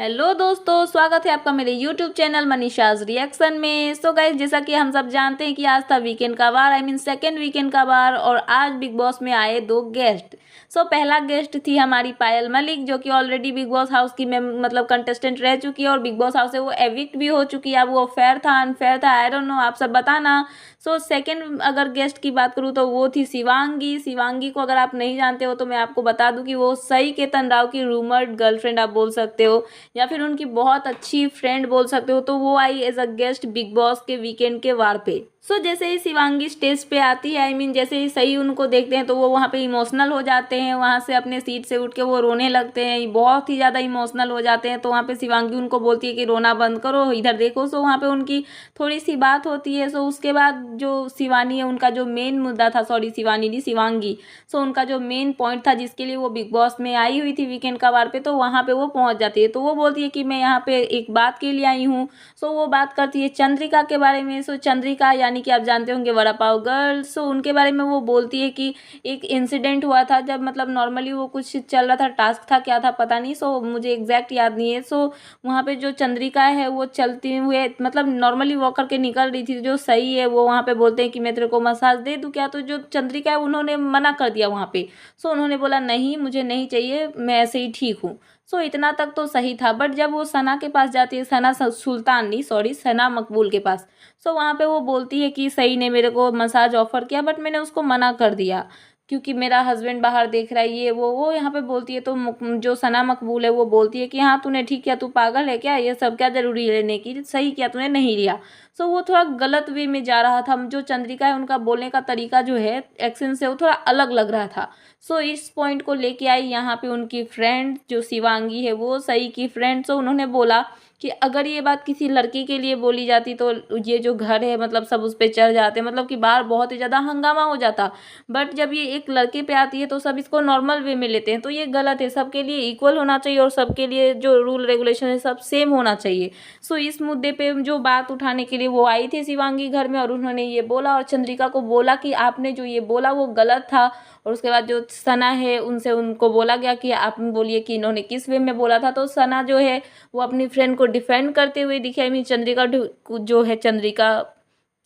Hello दोस्तों, स्वागत है आपका मेरे यूट्यूब चैनल मनीषाज रिएक्शन में। सो गाइस, जैसा कि हम सब जानते हैं कि आज था वीकेंड का वार, आई मीन सेकेंड वीकेंड का वार, और आज बिग बॉस में आए दो गेस्ट। सो पहला गेस्ट थी हमारी पायल मलिक, जो कि ऑलरेडी बिग बॉस हाउस की मतलब कंटेस्टेंट रह चुकी है और बिग बॉस हाउस से वो एविक्ट भी हो चुकी है। अब वो फेयर था अनफेयर था, आई डोंट नो, आप सब बताना। सो सेकेंड अगर गेस्ट की बात करूँ तो वो थी शिवांगी। शिवांगी को अगर आप नहीं जानते हो तो मैं आपको बता दूं कि वो सई केतन राव की रूमर्ड गर्लफ्रेंड आप बोल सकते हो, या फिर उनकी बहुत अच्छी फ्रेंड बोल सकते हो। तो वो आई as a guest big boss के वीकेंड के वार पे। सो जैसे ही शिवांगी स्टेज पे आती है, आई मीन जैसे ही सही उनको देखते हैं तो वो वहाँ पे इमोशनल हो जाते हैं। वहाँ से अपने सीट से उठ के वो रोने लगते हैं, बहुत ही ज़्यादा इमोशनल हो जाते हैं। तो वहाँ पे शिवांगी उनको बोलती है कि रोना बंद करो, इधर देखो। सो वहाँ पे उनकी थोड़ी सी बात होती है। सो उसके बाद जो शिवानी है, उनका जो मेन मुद्दा था, सॉरी शिवानी नहीं शिवांगी, सो उनका जो मेन पॉइंट था जिसके लिए वो बिग बॉस में आई हुई थी वीकेंड का वार पे, तो वहाँ पे वो पहुँच जाती है। तो वो बोलती है कि मैं यहाँ पे एक बात के लिए आई हूँ। सो वो बात करती है चंद्रिका के बारे में। सो चंद्रिका यानी कि आप जानते होंगे वड़ा पाव गर्ल। सो उनके बारे में वो बोलती है कि एक इंसिडेंट हुआ था जब मतलब नॉर्मली वो कुछ चल रहा था, टास्क था क्या था पता नहीं, सो मुझे एग्जैक्ट याद नहीं है। सो वहाँ पे जो चंद्रिका है वो चलते हुए मतलब नॉर्मली वॉक करके निकल रही थी, जो सही है वो वहाँ पे बोलते हैं कि मैं तेरे को मसाज दे दूँ क्या। तो जो चंद्रिका है उन्होंने मना कर दिया वहाँ पे। सो उन्होंने बोला नहीं मुझे नहीं चाहिए, मैं ऐसे ही ठीक हूँ। सो इतना तक तो सही था। बट जब वो सना के पास जाती है, सना सुल्तान नहीं सॉरी सना मकबूल के पास, सो वहाँ पे वो बोलती है कि सही ने मेरे को मसाज ऑफर किया बट मैंने उसको मना कर दिया क्योंकि मेरा हस्बैंड बाहर देख रहा है, ये वो यहाँ पे बोलती है। तो जो सना मकबूल है वो बोलती है कि हाँ तूने ठीक किया, तू पागल है क्या, ये सब क्या जरूरी है लेने की, सही किया तूने नहीं लिया। सो वो थोड़ा गलत वे में जा रहा था। जो चंद्रिका है उनका बोलने का तरीका जो है एक्शन से वो थोड़ा अलग लग रहा था। सो इस पॉइंट को लेके आई यहाँ पे उनकी फ्रेंड जो शिवांगी है, वो सही की फ्रेंड। सो उन्होंने बोला कि अगर ये बात किसी लड़की के लिए बोली जाती तो ये जो घर है मतलब सब उस पर चढ़ जाते, मतलब कि बाहर बहुत ही ज़्यादा हंगामा हो जाता। बट जब ये एक लड़के पे आती है तो सब इसको नॉर्मल वे में लेते हैं, तो ये गलत है। सबके लिए इक्वल होना चाहिए और सबके लिए जो रूल रेगुलेशन है सब सेम होना चाहिए। सो इस मुद्दे पे जो बात उठाने के लिए वो आई थी शिवांगी घर में, और उन्होंने ये बोला और चंद्रिका को बोला कि आपने जो ये बोला वो गलत था। और उसके बाद जो सना है उनसे उनको बोला गया कि आप बोलिए कि इन्होंने किस वे में बोला था। तो सना जो है वो अपनी फ्रेंड को डिफेंड करते हुए दिखे, आई मीन चंद्रिका जो है चंद्रिका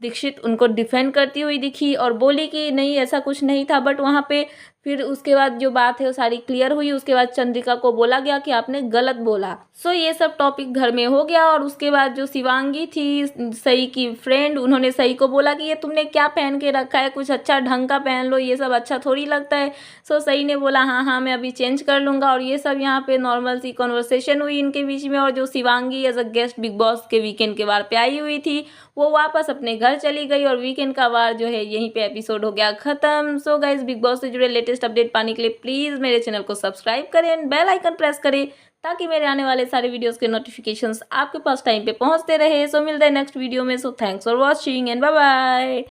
दीक्षित उनको डिफेंड करती हुई दिखी और बोली कि नहीं ऐसा कुछ नहीं था। बट वहाँ पे फिर उसके बाद जो बात है वो सारी क्लियर हुई। उसके बाद चंद्रिका को बोला गया कि आपने गलत बोला। सो ये सब टॉपिक घर में हो गया। और उसके बाद जो शिवांगी थी सई की फ्रेंड, उन्होंने सई को बोला कि ये तुमने क्या पहन के रखा है, कुछ अच्छा ढंग का पहन लो, ये सब अच्छा थोड़ी लगता है। सो सई ने बोला हाँ हाँ मैं अभी चेंज कर लूँगा। और ये सब यहाँ पे नॉर्मल सी कॉन्वर्सेशन हुई इनके बीच में। और जो Shivangi as a guest big boss के वीकेंड के वार पे आई हुई थी वो वापस अपने घर चली गई और वीकेंड का वार जो है यहीं पे एपिसोड हो गया खत्म। सो गाइस, बिग बॉस से जुड़े लेटेस्ट अपडेट पाने के लिए प्लीज़ मेरे चैनल को सब्सक्राइब करें एंड बेल आइकन प्रेस करें ताकि मेरे आने वाले सारे वीडियोस के नोटिफिकेशंस आपके पास टाइम पे पहुंचते रहे। सो मिलते हैं नेक्स्ट वीडियो में। So thanks for watching and bye bye.